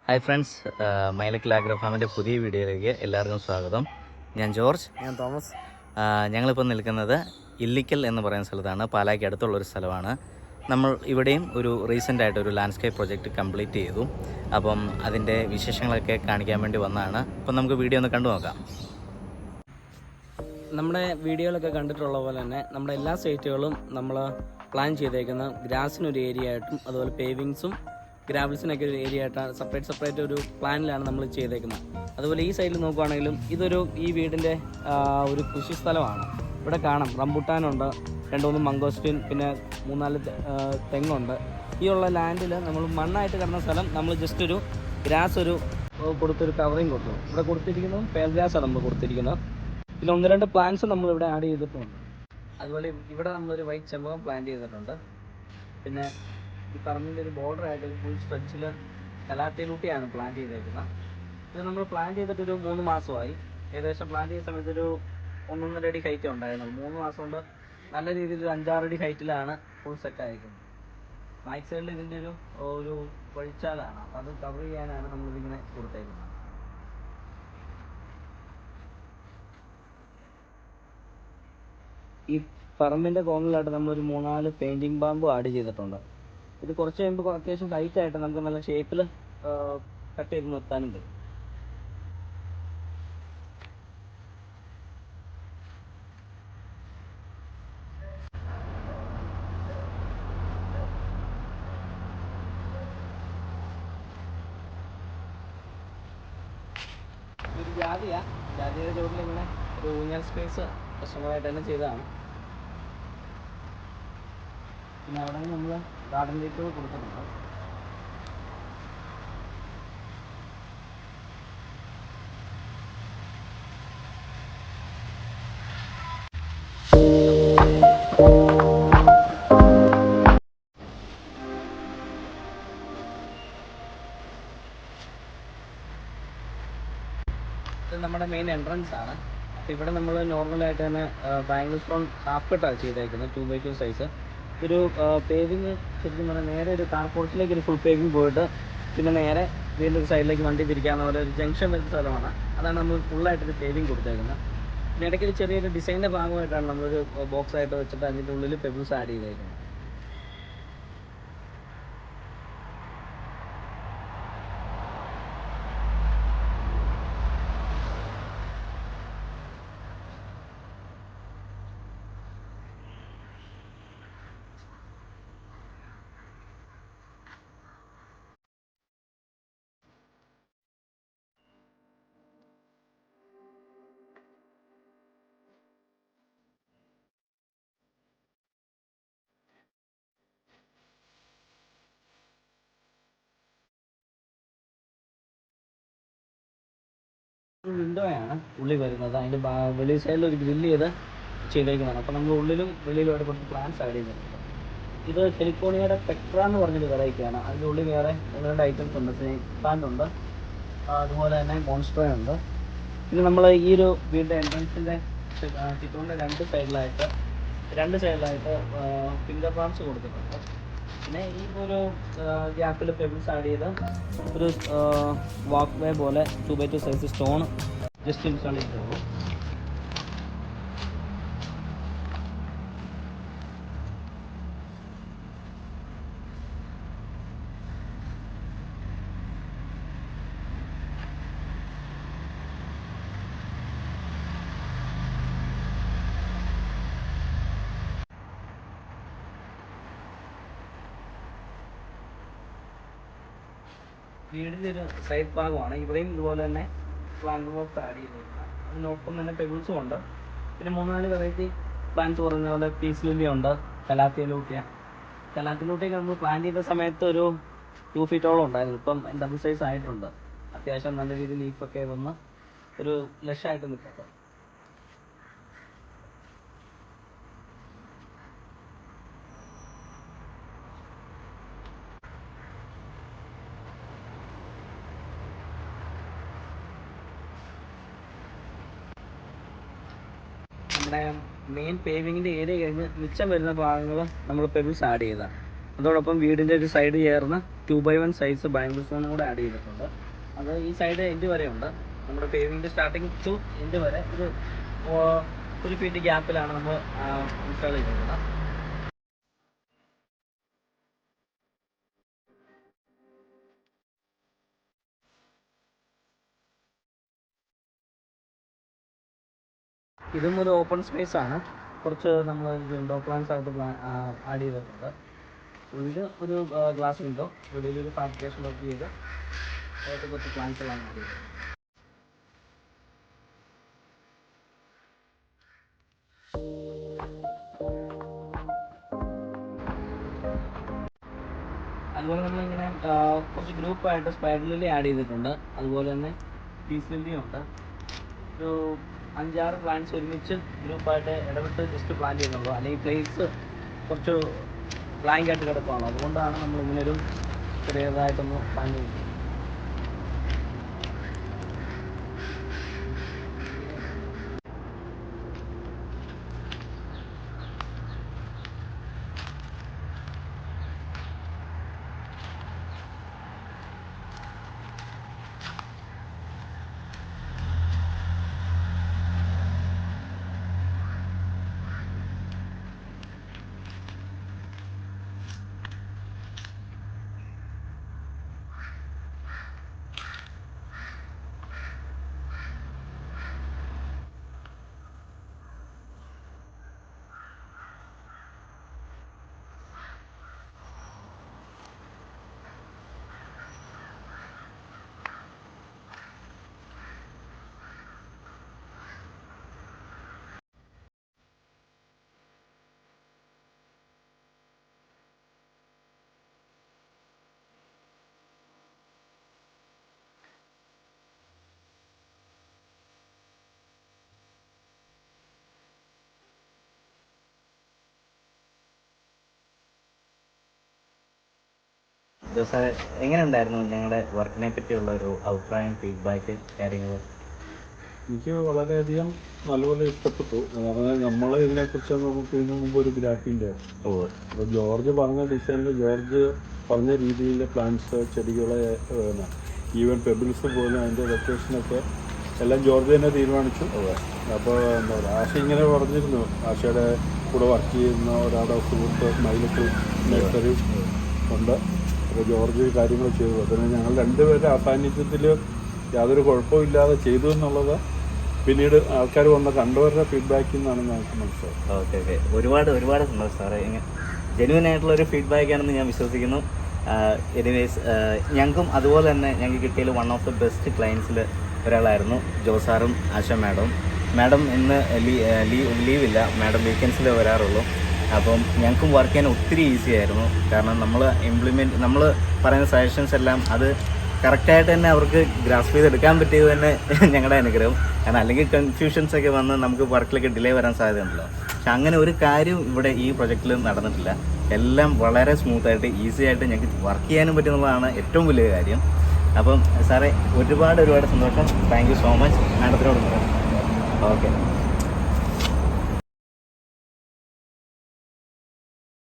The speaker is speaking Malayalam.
ഹായ് ഫ്രണ്ട്സ്, മൈലക്കിൽ ആഗ്രോ ഫാമിൻ്റെ പുതിയ വീഡിയോയിലേക്ക് എല്ലാവർക്കും സ്വാഗതം. ഞാൻ ജോർജ്. ഞാൻ തോമസ്. ഞങ്ങളിപ്പോൾ നിൽക്കുന്നത് ഇല്ലിക്കൽ എന്ന് പറയുന്ന സ്ഥലത്താണ്. പാലായ്ക്ക് അടുത്തുള്ളൊരു സ്ഥലമാണ്. നമ്മൾ ഇവിടെയും ഒരു റീസെൻ്റായിട്ട് ഒരു ലാൻഡ്സ്കേപ്പ് പ്രൊജക്റ്റ് കംപ്ലീറ്റ് ചെയ്തു. അപ്പം അതിൻ്റെ വിശേഷങ്ങളൊക്കെ കാണിക്കാൻ വേണ്ടി വന്നതാണ്. അപ്പം നമുക്ക് വീഡിയോ ഒന്ന് കണ്ടു നോക്കാം. നമ്മുടെ വീഡിയോയിലൊക്കെ കണ്ടിട്ടുള്ള പോലെ തന്നെ നമ്മുടെ എല്ലാ സൈറ്റുകളും നമ്മൾ പ്ലാൻ ചെയ്തേക്കുന്ന ഗ്രാസിനൊരു ഏരിയ ആയിട്ടും അതുപോലെ പേവിങ്സും ഗ്രാവൽസിനൊക്കെ ഒരു ഏരിയ ആയിട്ടാണ് സെപ്പറേറ്റ് ഒരു പ്ലാനിലാണ് നമ്മൾ ചെയ്തേക്കുന്നത്. അതുപോലെ ഈ സൈഡിൽ നോക്കുവാണെങ്കിലും ഈ വീടിൻ്റെ ഒരു കൃഷി സ്ഥലമാണ്. ഇവിടെ കാണാം റംബുട്ടാനുണ്ട്, 2-3 മംഗോസ്റ്റിൻ, പിന്നെ 3-4 തെങ്ങുണ്ട്. ഈ ഉള്ള ലാൻഡിൽ നമ്മൾ മണ്ണായിട്ട് കിടന്ന സ്ഥലം നമ്മൾ ജസ്റ്റ് ഒരു ഗ്രാസ് കൊടുത്തൊരു കവറിങ് കൊടുത്തു. ഇവിടെ കൊടുത്തിരിക്കുന്നത് പേൽ ഗ്രാസാണ് നമ്മൾ കൊടുത്തിരിക്കുന്നത്. പിന്നെ 1-2 പ്ലാന്റ്സ് നമ്മളിവിടെ ആഡ് ചെയ്തിട്ടുണ്ട്. അതുപോലെ ഇവിടെ നമ്മളൊരു വൈറ്റ് ചെമ്പകം പ്ലാന്റ് ചെയ്തിട്ടുണ്ട്. പിന്നെ ഈ പറമ്പിൻ്റെ ഒരു ബോർഡറായിട്ട് ഒരു ഫുൾ സ്ട്രെച്ചിൽ കലാത്തിലൂട്ടിയാണ് പ്ലാന്റ് ചെയ്തേക്കുന്നത്. ഇത് നമ്മൾ പ്ലാന്റ് ചെയ്തിട്ടൊരു 3 മാസമായി. ഏകദേശം പ്ലാന്റ് ചെയ്ത സമയത്ത് ഒരു 1-1.5 അടി ഹൈറ്റ് ഉണ്ടായിരുന്നത്. 3 മാസം കൊണ്ട് നല്ല രീതിയിൽ ഒരു 5-6 അടി ഹൈറ്റിലാണ് ഫുൾ സെറ്റ് ആയിരിക്കുന്നത്. ബാക്ക് സൈഡിൽ ഇതിൻ്റെ ഒരു വഴിച്ചാലാണ്, അത് കവർ ചെയ്യാനാണ് നമ്മളിതിങ്ങനെ കൊടുത്തേക്കുന്നത്. ഈ പറമ്പിൻ്റെ കോർണറിലായിട്ട് നമ്മളൊരു 3-4 പെയിൻറ്റിങ് ബാമ്പ് ആഡ് ചെയ്തിട്ടുണ്ട്. ഇത് കുറച്ച് കഴിയുമ്പോൾ അത്യാവശ്യം ഹൈറ്റ് ആയിട്ട് നമുക്ക് നല്ല ഷേപ്പിൽ കട്ട് ചെയ്ത് നിർത്താനും പറ്റും. ഒരു ജാതിയുടെ ചുവട്ടിൽ ഇങ്ങനെ ഒരു ഊഞ്ഞാൽ സ്പേസ് കസ്റ്റമറായിട്ട് തന്നെ ചെയ്തതാണ്. പിന്നെ അവിടെ നമ്മൾ ഗാർഡൻ ലൈറ്റ് കൊടുത്തിട്ടുണ്ട്. ഇത് നമ്മുടെ മെയിൻ എൻട്രൻസ് ആണ്. അപ്പോൾ ഇവിടെ നമ്മൾ നോർമലായിട്ട് തന്നെ ബാംഗ്ലൂർ സ്റ്റോൺ ഹാഫ് കട്ടാണ് ചെയ്തേക്കുന്നത്, 2x2 സൈസ്. ഒരു പേവിങ് ശരിക്കും പറഞ്ഞാൽ നേരെ ഒരു കാർ പോർച്ചിലേക്ക് ഒരു ഫുൾ പേവിങ് പോയിട്ട് പിന്നെ നേരെ വീണ്ടും ഒരു സൈഡിലേക്ക് വണ്ടി തിരിക്കാവുന്ന പോലെ ഒരു ജംഗ്ഷൻ വരുന്ന സ്ഥലമാണ്. അതാണ് നമ്മൾ ഫുള്ളായിട്ടൊരു പേവിങ് കൊടുത്തേക്കുന്നത്. പിന്നെ ഇടയ്ക്ക് ചെറിയൊരു ഡിസൈനിൻ്റെ ഭാഗമായിട്ടാണ് നമ്മളൊരു ബോക്സ് ആയിട്ട് വെച്ചിട്ട് അതിൻ്റെ ഉള്ളിൽ പെബിൾസ് ആഡ് ചെയ്തേക്കുന്നത്. വിൻഡോയാണ് ഉള്ളിൽ വരുന്നത്. അതിൻ്റെ വെളി സൈഡിൽ ഒരു ഗ്രില്ല് ചെയ്തേക്കുന്നതാണ്. അപ്പോൾ നമ്മൾ ഉള്ളിലും വെളിയിലുമായിട്ട് കുറച്ച് പ്ലാന്റ്സ് ആഡ് ചെയ്തിട്ടുണ്ട്. ഇത് ഹെലിക്കോണിയയുടെ പെട്ര എന്ന് പറഞ്ഞൊരു വെറൈറ്റിയാണ്. അതിൻ്റെ ഉള്ളിൽ വേറെ 1-2 ഐറ്റംസ് ഉണ്ട്. സ്നേക്ക് പ്ലാന്റ് ഉണ്ട്, അതുപോലെ തന്നെ മോൺസ്റ്റർ ഉണ്ട്. പിന്നെ നമ്മൾ ഈ ഒരു വീടിൻ്റെ എൻട്രൻസിൻ്റെ ചുറ്റോണ്ട് രണ്ട് സൈഡിലായിട്ട് ഫിംഗർ പാംസ് കൊടുത്തിട്ടുണ്ട്. പിന്നെ ഈ ഒരു ഗ്യാപ്പിൽ പെബിൾസ് ആഡ് ചെയ്ത് ഒരു വാക്ക് വേ പോലെ 2x2 size stone just install ചെയ്തിട്ടുള്ളൂ. വീടിൻ്റെ ഒരു സൈഡ് ഭാഗമാണ്. ഇവിടെയും ഇതുപോലെ തന്നെ പ്ലാന്റ് ബോക്സ് ആഡ് ചെയ്തിട്ടുണ്ട്. അതിനൊപ്പം തന്നെ പെബിൾസും ഉണ്ട്. പിന്നെ 3-4 വെറൈറ്റി പ്ലാന്റ്സ് പറഞ്ഞ പോലെ പീസ് ലില്ലി ഉണ്ട്, കലാത്തിലൂട്ടിയൊക്കെ നമ്മൾ പ്ലാന്റ് ചെയ്ത സമയത്ത് ഒരു 2 ഫീറ്റോളം ഉണ്ടായിരുന്നു. ഇപ്പം ഡബിൾ സൈസ് ആയിട്ടുണ്ട്. അത്യാവശ്യം നല്ല രീതിയിൽ ലീഫൊക്കെ വന്ന് ഒരു ലഷായിട്ട് നിൽക്കട്ടെ. നമ്മുടെ മെയിൻ പേവിങ്ങിൻ്റെ ഏരിയ കഴിഞ്ഞ് മിച്ചം വരുന്ന ഭാഗങ്ങൾ നമ്മൾ പെബിൾസ് ആഡ് ചെയ്തതാണ്. അതോടൊപ്പം വീടിൻ്റെ ഒരു സൈഡ് ചേർന്ന് 2x1 സൈസ് ബാംബൂ സ്റ്റോണും കൂടെ ആഡ് ചെയ്തിട്ടുണ്ട്. അത് ഈ സൈഡ് എൻഡ് വരെ ഉണ്ട്. നമ്മുടെ പേവിങ്ങിൻ്റെ സ്റ്റാർട്ടിങ് ടു എൻഡ് വരെ ഒരു ഫീറ്റ് ഗ്യാപ്പിലാണ് നമ്മൾ ഇൻസ്റ്റാൾ ചെയ്തിട്ടുള്ളത്. ഇതും ഒരു ഓപ്പൺ സ്പേസ് ആണ്. കുറച്ച് നമ്മൾ വിൻഡോ പ്ലാൻസ് ആയിട്ട് ആഡ് ചെയ്തിട്ടുണ്ട്. ഇത് ഒരു ഗ്ലാസ് വിൻഡോ, വെളിയിലൊരു ഫാബ്രിക്കേഷൻ വർക്ക് ചെയ്ത് അതായത് കുറച്ച് പ്ലാൻസുകളാണ് ആഡ് ചെയ്തത്. അതുപോലെ നമ്മളിങ്ങനെ കുറച്ച് ഗ്രൂപ്പായിട്ട് സ്പൈഡർ ലില്ലി ആഡ് ചെയ്തിട്ടുണ്ട്. അതുപോലെ തന്നെ പീസ് ലില്ലിയും ഉണ്ട്. ഒരു 5-6 പ്ലാന്റ്സ് ഒരുമിച്ച് ഗ്രൂപ്പായിട്ട് ഇടവിട്ട് ജസ്റ്റ് പ്ലാൻ ചെയ്യുന്നുള്ളൂ. അല്ലെങ്കിൽ പ്ലേസ് കുറച്ച് ബ്ലാങ്ക് ആയിട്ട് കിടക്കുകയാണ്. അതുകൊണ്ടാണ് നമ്മളിങ്ങനെ ഒരു ചെറിയതായിട്ടൊന്ന് പ്ലാൻ ചെയ്യുന്നത്. സാറേ, എങ്ങനെ ഉണ്ടായിരുന്നു ഞങ്ങളുടെ വർക്കിനെ പറ്റിയുള്ള ഒരു അഭിപ്രായം, ഫീഡ്ബാക്ക്, കാര്യങ്ങൾ? എനിക്ക് വളരെയധികം നല്ലപോലെ ഇഷ്ടപ്പെട്ടു. അതായത് നമ്മൾ ഇതിനെക്കുറിച്ച് നമുക്ക് ഇതിനു മുമ്പ് ഒരു ഗ്രാഫിൻ്റെ അപ്പോൾ ജോർജ് പറഞ്ഞ ഡിസൈനിൽ ജോർജ് പറഞ്ഞ രീതിയിൽ പ്ലാന്റ്സ്, ചെടികളെ, ഈവൻ പെബിൾസ് പോലും അതിൻ്റെ ലൊക്കേഷനൊക്കെ എല്ലാം ജോർജ് തന്നെ തീരുമാനിച്ചു. അപ്പോൾ എന്താ പറയുക, ആശ ഇങ്ങനെ പറഞ്ഞിരുന്നു, ആശയുടെ കൂടെ വർക്ക് ചെയ്യുന്ന ഒരാളുടെ സുഹൃത്ത് മൈലത്ത് നഴ്സറി ഉണ്ട്. അപ്പോൾ ജോർജ് കാര്യങ്ങൾ ചെയ്തു. അതിന് ഞങ്ങൾ രണ്ടുപേരുടെ അസാന്നിധ്യത്തിൽ യാതൊരു കുഴപ്പമില്ലാതെ ചെയ്തു എന്നുള്ളത് പിന്നീട് ആൾക്കാർ വന്ന് കണ്ടവരുടെ ഫീഡ്ബാക്കിൽ നിന്നാണ് ഞങ്ങൾക്ക് മനസ്സിലായത്. ഓക്കെ ഒരുപാട് സന്തോഷം സാറേ. ജെന്യുവൻ ആയിട്ടുള്ള ഒരു ഫീഡ്ബാക്ക് ആണെന്ന് ഞാൻ വിശ്വസിക്കുന്നു. എനിവേസ്, ഞങ്ങൾക്കും അതുപോലെ തന്നെ ഞങ്ങൾക്ക് കിട്ടിയതിൽ വൺ ഓഫ് ദ ബെസ്റ്റ് ക്ലയൻസിൽ ഒരാളായിരുന്നു ജോസാറും ആശ മാഡം ഇന്ന് ലീവില്ല. മാഡം വീക്കെൻഡ്സിൽ വരാറുള്ളൂ. അപ്പം ഞങ്ങൾക്കും വർക്ക് ചെയ്യാൻ ഒത്തിരി ഈസി ആയിരുന്നു. കാരണം നമ്മൾ പറയുന്ന സജഷൻസ് എല്ലാം അത് കറക്റ്റായിട്ട് തന്നെ അവർക്ക് ഗ്രാസ്പ് ചെയ്തെടുക്കാൻ പറ്റിയത് തന്നെ ഞങ്ങളുടെ അനുഗ്രഹം. കാരണം അല്ലെങ്കിൽ കൺഫ്യൂഷൻസ് ഒക്കെ വന്ന് നമുക്ക് വർക്കിലൊക്കെ ഡിലേ വരാൻ സാധ്യതയുണ്ടല്ലോ. പക്ഷെ അങ്ങനെ ഒരു കാര്യം ഇവിടെ ഈ പ്രൊജക്റ്റിൽ നടന്നിട്ടില്ല. എല്ലാം വളരെ സ്മൂത്തായിട്ട് ഈസി ആയിട്ട് ഞങ്ങൾക്ക് വർക്ക് ചെയ്യാനും പറ്റുന്നതാണ് ഏറ്റവും വലിയ കാര്യം. അപ്പം സാറേ, ഒരുപാട് സന്തോഷം. Thank you so much. മാഡത്തിനോട് പറയാം. ഓക്കെ.